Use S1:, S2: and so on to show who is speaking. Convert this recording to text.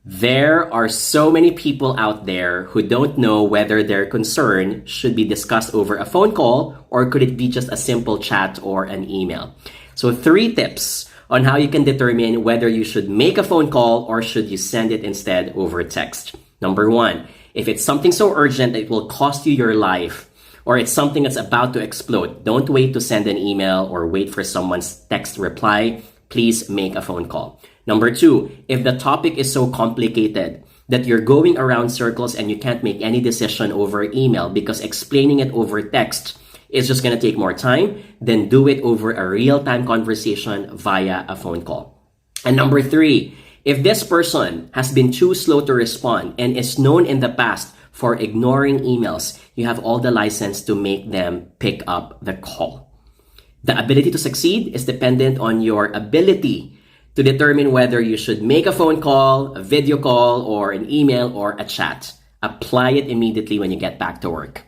S1: There are so many people out there who don't know whether their concern should be discussed over a phone call or could it be just a simple chat or an email. So 3 tips on how you can determine whether you should make a phone call or should you send it instead over text. Number 1, if it's something so urgent that it will cost you your life, or it's something that's about to explode, don't wait to send an email or wait for someone's text reply. Please make a phone call. Number 2, if the topic is so complicated that you're going around circles and you can't make any decision over email because explaining it over text is just going to take more time, then do it over a real-time conversation via a phone call. And number 3, if this person has been too slow to respond and is known in the past for ignoring emails, you have all the license to make them pick up the call. The ability to succeed is dependent on your ability to determine whether you should make a phone call, a video call, or an email, or a chat. Apply it immediately when you get back to work.